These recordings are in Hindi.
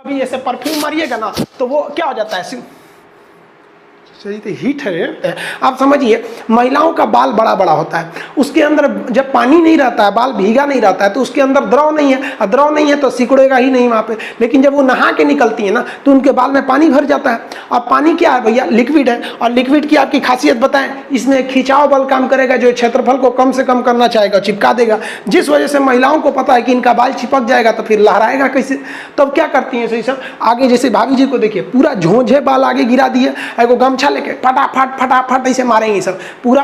अभी ऐसे परफ्यूम मारिएगा ना तो वो क्या हो जाता है, सही तो हीट है। आप समझिए महिलाओं का बाल बड़ा बड़ा होता है, उसके अंदर जब पानी नहीं रहता है, बाल भीगा नहीं रहता है, तो उसके अंदर द्रव नहीं है, और द्रव नहीं है तो सिकुड़ेगा ही नहीं वहाँ पे। लेकिन जब वो नहा के निकलती है ना तो उनके बाल में पानी भर जाता है। और पानी क्या है भैया, लिक्विड है। और लिक्विड की आपकी खासियत बताएं, इसमें खिंचाव बल काम करेगा, जो क्षेत्रफल को कम से कम करना चाहेगा, चिपका देगा। जिस वजह से महिलाओं को पता है कि इनका बाल चिपक जाएगा तो फिर लहराएगा कैसे, तब क्या करती हैं सही सब आगे, जैसे भाभी जी को देखिए पूरा झोंझे बाल आगे गिरा दिए, एगो गमछा लेके फटाफट फटाफट ऐसे मारेंगे सब, पूरा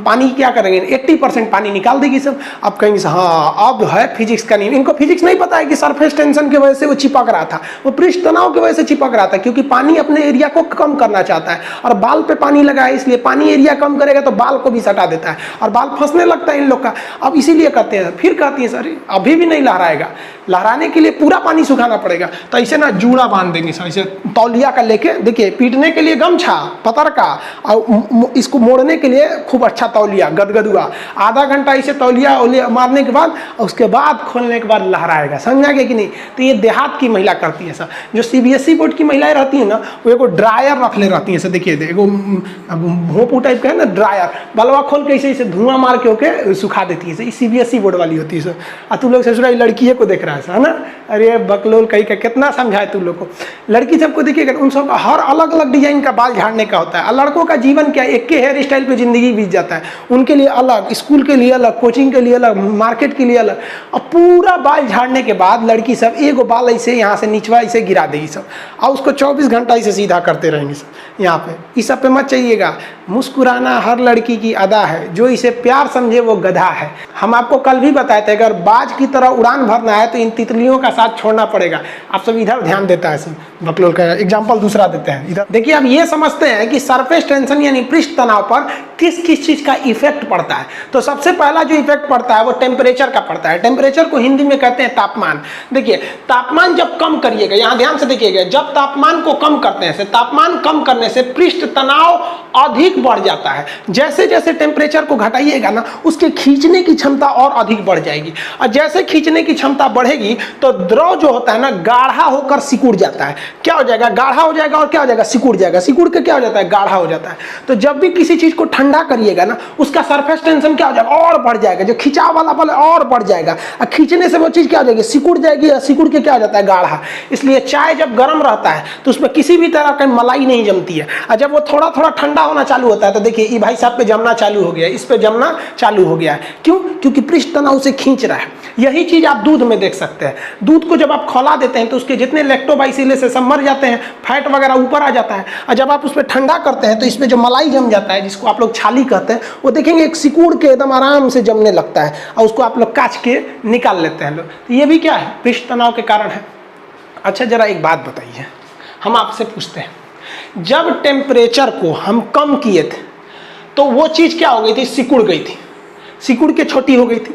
पानी क्या करेंगे 80% पानी निकाल देगी सब। अब कहेंगे हाँ अब है फिजिक्स का नियम। इनको फिजिक्स नहीं पता है कि सरफेस टेंशन की वजह से वो चिपक रहा था, वो पृष्ठ तनाव की वजह से चिपक रहा था, क्योंकि पानी अपने एरिया को कम करना चाहता है और बाल पे पानी लगा है, इसलिए पानी एरिया कम करेगा तो बाल को भी सटा देता है और बाल फंसने लगता है इन लोग का। अब इसीलिए करते हैं। फिर कहती है सर अभी भी नहीं लहराएगा, लहराने के लिए पूरा पानी सुखाना पड़ेगा, तो ऐसे ना जूड़ा बांध देंगे सर, ऐसे तौलिया का लेके, देखिए पीटने के लिए गमछा पतर का, और इसको मोड़ने के लिए खूब अच्छा तौलिया गदगदुआ, आधा घंटा इसे तौलिया मारने के बाद उसके बाद खोलने के बाद लहराएगा। समझा गया कि नहीं। तो ये देहात की महिला करती है सर। जो सीबीएसई बोर्ड की महिलाएं रहती है ना, वो एगो ड्रायर रख ले रहती है सर, देखिए एगो भोंपू टाइप का है ना ड्रायर, बलवा खोल के इसे धुआं मार के होके सुखा देती है। सीबीएसई बोर्ड वाली होती है सर। और तू लोग ससुरा लड़की को देख रहा है ना, अरे बकलोल कहीं का कितना समझाए तुम लोग को। लड़की सबको देखिएगा, उन सब हर अलग अलग डिजाइन का बाल झाड़ने का होता है। लड़कों का जीवन क्या, एक के हेयर स्टाइल पे जिंदगी बीत जाता है। उनके लिए अलग, स्कूल के लिए अलग, कोचिंग के लिए अलग, मार्केट के लिए अलग। और पूरा बाल झाड़ने के बाद लड़की सब एगो बाल ऐसे यहाँ से निचवा ऐसे गिरा देगी सब, और उसको 24 घंटा इसे सीधा करते रहेंगे सब। यहाँ पे इस सब पे मत चाहिएगा। मुस्कुराना हर लड़की की अदा है, जो इसे प्यार समझे वो गधा है। हम आपको कल भी बताए थे, अगर बाज की तरह उड़ान भरना है तो इन तितलियों का साथ छोड़ना पड़ेगा। आप सब इधर ध्यान देता है सब, बकलोल का एग्जाम्पल दूसरा देते हैं इधर। देखिए अब ये समझते हैं कि सरफेस टेंशन यानी पृष्ठ तनाव पर किस किस चीज का इफेक्ट पड़ता है। तो सबसे पहला जो इफेक्ट पड़ता है वो टेम्परेचर का पड़ता है। टेम्परेचर को हिंदी में कहते हैं तापमान। देखिए तापमान जब कम करिएगा, यहाँ ध्यान से देखिएगा, जब तापमान को कम करते हैं, तापमान कम करने से पृष्ठ तनाव अधिक बढ़ जाता है। जैसे जैसे टेम्परेचर को घटाइएगा ना, उसके खींचने की क्षमता और अधिक बढ़ जाएगी, और जैसे खींचने की क्षमता बढ़ेगी तो द्रव जो होता है ना गाढ़ा होकर सिकुड़ जाता है। क्या हो जाएगा, गाढ़ा हो जाएगा, और क्या हो जाएगा, सिकुड़ जाएगा। सिकुड़ के क्या हो जाता है, गाढ़ा हो जाता है। तो जब भी किसी चीज को ठंडा करिएगा ना, उसका सरफेस टेंशन क्या हो जाएगा, और बढ़ जाएगा, जो खिंचाव वाला बल और बढ़ जाएगा, और खींचने से वो चीज क्या हो जाएगी, सिकुड़ जाएगी, और सिकुड़ के क्या हो जाता है, गाढ़ा। इसलिए चाय जब गर्म रहता है तो उसमें किसी भी तरह की मलाई नहीं जमती है, और जब वो थोड़ा थोड़ा ठंडा होना चालू होता है तो देखिए ये भाई साहब पे जमना चालू हो गया, इस पे जमना चालू हो गया है। क्यों, क्योंकि पृष्ठ तनाव उसे खींच रहा है। यही चीज आप दूध में देख सकते हैं। दूध को जब आप खौला देते हैं तो उसके जितने लैक्टोबाइसिलस से सब मर जाते हैं, फैट वगैरह ऊपर आ जाता है, और जब आप उस पर ठंडा करते हैं तो इसमें जो मलाई जम जाता है, जिसको आप लोग छाली कहते हैं, वो देखेंगे एक सिकुड़ के एकदम आराम से जमने लगता है, और उसको आप लोग काच के निकाल लेते हैं लोग। तो ये भी क्या है, पृष्ठ तनाव के कारण है। अच्छा जरा एक बात बताइए, हम आपसे पूछते हैं, जब टेम्परेचर को हम कम किए थे तो वो चीज क्या हो गई थी, सिकुड़ गई थी, सिकुड़ के छोटी हो गई थी।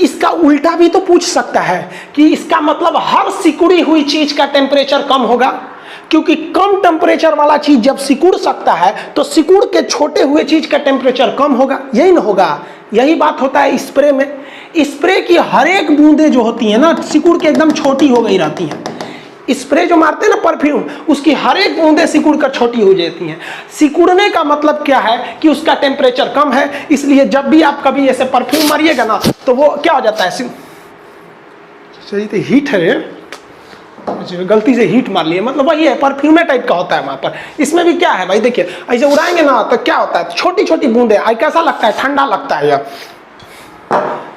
इसका उल्टा भी तो पूछ सकता है कि इसका मतलब हर सिकुड़ी हुई चीज का टेम्परेचर कम होगा, क्योंकि कम टेम्परेचर वाला चीज जब सिकुड़ सकता है तो सिकुड़ के छोटे हुए चीज का टेम्परेचर कम होगा, यही ना होगा। यही बात होता है स्प्रे में। स्प्रे की हर एक बूंदे जो होती है ना, सिकुड़ के एकदम छोटी हो गई रहती है। स्प्रे जो मारते हैं ना परफ्यूम, उसकी हर एक बूंदे सिकुड़ कर छोटी हो जाती हैं। सिकुड़ने का मतलब क्या है कि उसका टेम्परेचर कम है। इसलिए जब भी आप कभी ऐसे परफ्यूम मारिएगा ना तो वो क्या हो जाता है, सही तो हीट है, गलती से हीट मार लिए, मतलब वही है, परफ्यूमे टाइप का होता है वहां पर। इसमें भी क्या है भाई, देखिए ऐसे उड़ाएंगे ना तो क्या होता है, छोटी छोटी बूंदे, कैसा लगता है, ठंडा लगता है, यह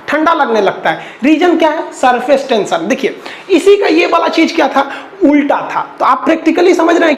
ठंडा लगने लगता है। रीजन क्या है, सरफेस टेंशन। देखिए इसी का ये वाला चीज क्या था, उल्टा था। तो आप प्रैक्टिकली समझ रहे हैं।